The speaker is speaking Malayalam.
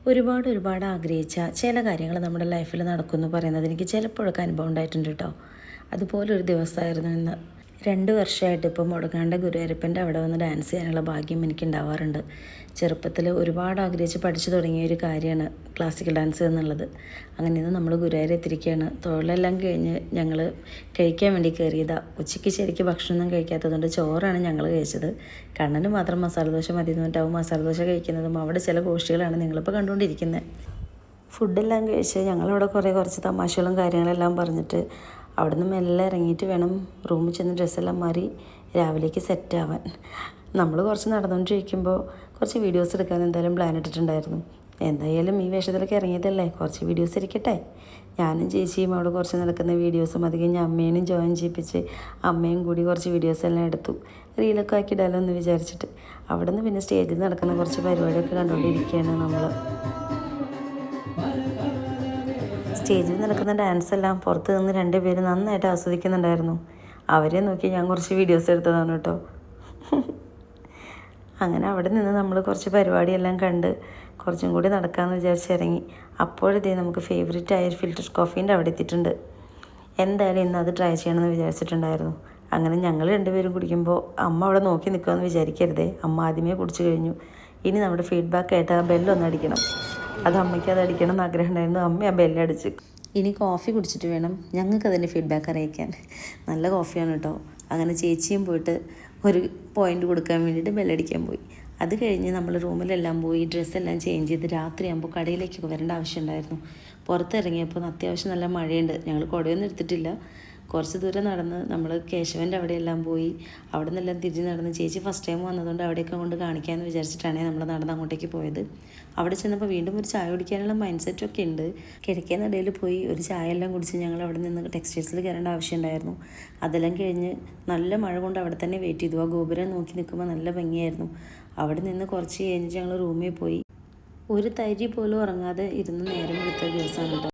ഒരുപാട് ആഗ്രഹിച്ച ചില കാര്യങ്ങൾ നമ്മുടെ ലൈഫിൽ നടക്കുമെന്ന് പറയുന്നത് എനിക്ക് ചിലപ്പോഴൊക്കെ അനുഭവം ഉണ്ടായിട്ടുണ്ട് കേട്ടോ. അതുപോലൊരു ദിവസമായിരുന്നു ഇന്ന്. 2 വർഷമായിട്ട് ഇപ്പോൾ മുടങ്ങാണ്ട ഗുരുവായൂരപ്പൻ്റെ അവിടെ വന്ന് ഡാൻസ് ചെയ്യാനുള്ള ഭാഗ്യം എനിക്ക് ഉണ്ടാവാറുണ്ട്. ചെറുപ്പത്തിൽ ഒരുപാട് ആഗ്രഹിച്ച് പഠിച്ചു തുടങ്ങിയ ഒരു കാര്യമാണ് ക്ലാസിക്കൽ ഡാൻസ് എന്നുള്ളത്. അങ്ങനെ ഇന്ന് നമ്മൾ ഗുരുവായൂർ എത്തിയിരിക്കുകയാണ്. തൊഴിലെല്ലാം കഴിഞ്ഞ് ഞങ്ങൾ കഴിക്കാൻ വേണ്ടി കയറിയതാണ്. ഉച്ചയ്ക്ക് ശരിക്കും ഭക്ഷണമൊന്നും കഴിക്കാത്തതുകൊണ്ട് ചോറാണ് ഞങ്ങൾ കഴിച്ചത്. കണ്ണന് മാത്രം മസാല ദോശ മതി എന്ന് പറഞ്ഞിട്ടാവും മസാല ദോശ കഴിക്കുന്നതും അവിടെ ചില ഗോഷ്ഠികളാണ് നിങ്ങളിപ്പോൾ കണ്ടുകൊണ്ടിരിക്കുന്നത്. ഫുഡെല്ലാം കഴിച്ച് ഞങ്ങളവിടെ കുറച്ച് തമാശകളും കാര്യങ്ങളെല്ലാം പറഞ്ഞിട്ട് അവിടെ നിന്ന് മെല്ലെ ഇറങ്ങിയിട്ട് വേണം റൂമിൽ ചെന്ന് ഡ്രസ്സെല്ലാം മാറി രാവിലേക്ക് സെറ്റാവാൻ. നമ്മൾ കുറച്ച് നടന്നുകൊണ്ടിരിക്കുമ്പോൾ കുറച്ച് വീഡിയോസ് എടുക്കാൻ എന്തായാലും പ്ലാൻ ഇട്ടിട്ടുണ്ടായിരുന്നു. എന്തായാലും ഈ വേഷത്തിലൊക്കെ ഇറങ്ങിയതല്ലേ, കുറച്ച് വീഡിയോസ് ഇരിക്കട്ടെ. ഞാനും ചേച്ചിയും അവിടെ കുറച്ച് നടക്കുന്ന വീഡിയോസും അത് കഴിഞ്ഞ് അമ്മേനും ജോയിൻ ചെയ്യിപ്പിച്ച് അമ്മയും കൂടി കുറച്ച് വീഡിയോസെല്ലാം എടുത്തു. റീലൊക്കെ ആക്കിയിടാലോ എന്ന് വിചാരിച്ചിട്ട് അവിടെ നിന്ന് പിന്നെ സ്റ്റേജിൽ നടക്കുന്ന കുറച്ച് പരിപാടിയൊക്കെ കണ്ടുകൊണ്ടിരിക്കുകയാണ് നമ്മൾ. സ്റ്റേജിൽ നടക്കുന്ന ഡാൻസെല്ലാം പുറത്ത് നിന്ന് 2 പേര് നന്നായിട്ട് ആസ്വദിക്കുന്നുണ്ടായിരുന്നു. അവരെ നോക്കി ഞാൻ കുറച്ച് വീഡിയോസ് എടുത്തതാണ് കേട്ടോ. അങ്ങനെ അവിടെ നിന്ന് നമ്മൾ കുറച്ച് പരിപാടിയെല്ലാം കണ്ട് കുറച്ചും കൂടി നടക്കാമെന്ന് വിചാരിച്ചിറങ്ങി. അപ്പോഴത്തേ നമുക്ക് ഫേവറേറ്റ് ആയ ഒരു ഫിൽറ്റർ കോഫീൻ്റെ അവിടെ എത്തിയിട്ടുണ്ട്. എന്തായാലും ഇന്ന് അത് ട്രൈ ചെയ്യണമെന്ന് വിചാരിച്ചിട്ടുണ്ടായിരുന്നു. അങ്ങനെ ഞങ്ങൾ 2 പേരും കുടിക്കുമ്പോൾ അമ്മ അവിടെ നോക്കി നിൽക്കുമെന്ന് വിചാരിക്കരുതേ. അമ്മ ആദ്യമേ കുടിച്ചു കഴിഞ്ഞു. ഇനി നമ്മുടെ ഫീഡ്ബാക്ക് ആയിട്ട് ആ ബെല്ലൊന്ന് അടിക്കണം. അത് അമ്മയ്ക്ക് അത് അടിക്കണം എന്ന് ആഗ്രഹം ഉണ്ടായിരുന്നു. അമ്മ ആ ബെല്ലടിച്ച്. ഇനി കോഫി കുടിച്ചിട്ട് വേണം ഞങ്ങൾക്ക് അതിൻ്റെ ഫീഡ്ബാക്ക് അറിയിക്കാൻ. നല്ല കോഫിയാണ് കേട്ടോ. അങ്ങനെ ചേച്ചിയും പോയിട്ട് ഒരു പോയിൻ്റ് കൊടുക്കാൻ വേണ്ടിയിട്ട് ബെല്ലടിക്കാൻ പോയി. അത് കഴിഞ്ഞ് നമ്മൾ റൂമിലെല്ലാം പോയി ഡ്രസ്സെല്ലാം ചേഞ്ച് ചെയ്ത് രാത്രിയാകുമ്പോൾ കടയിലേക്കൊക്കെ വരേണ്ട ആവശ്യമുണ്ടായിരുന്നു. പുറത്തിറങ്ങിയപ്പോൾ അത്യാവശ്യം നല്ല മഴയുണ്ട്. ഞങ്ങൾ കുടയൊന്നും എടുത്തിട്ടില്ല. കുറച്ച് ദൂരം നടന്ന് നമ്മൾ കേശവൻ്റെ അവിടെയെല്ലാം പോയി. അവിടെ നിന്നെല്ലാം തിരിഞ്ഞ് നടന്ന് ചേച്ചി ഫസ്റ്റ് ടൈം വന്നതുകൊണ്ട് അവിടെയൊക്കെ കൊണ്ട് കാണിക്കാമെന്ന് വിചാരിച്ചിട്ടാണ് നമ്മൾ നടന്ന് അങ്ങോട്ടേക്ക് പോയത്. അവിടെ ചെന്നപ്പോൾ വീണ്ടും ഒരു ചായ കുടിക്കാനുള്ള മൈൻഡ് സെറ്റൊക്കെ ഉണ്ട്. കിഴക്കേനിടയിൽ പോയി ഒരു ചായ എല്ലാം കുടിച്ച് ഞങ്ങൾ അവിടെ നിന്ന് ടെക്സ്റ്റൈൽസിൽ കയറേണ്ട ആവശ്യമുണ്ടായിരുന്നു. അതെല്ലാം കഴിഞ്ഞ് നല്ല മഴ കൊണ്ട് അവിടെ തന്നെ വെയിറ്റ് ചെയ്തു. ആ ഗോപുരം നോക്കി നിൽക്കുമ്പോൾ നല്ല ഭംഗിയായിരുന്നു. അവിടെ നിന്ന് കുറച്ച് കഴിഞ്ഞ് ഞങ്ങൾ റൂമിൽ പോയി. ഒരു തരി പോലും ഉറങ്ങാതെ ഇരുന്ന് നേരം എടുത്ത ദിവസമാണ് കേട്ടോ.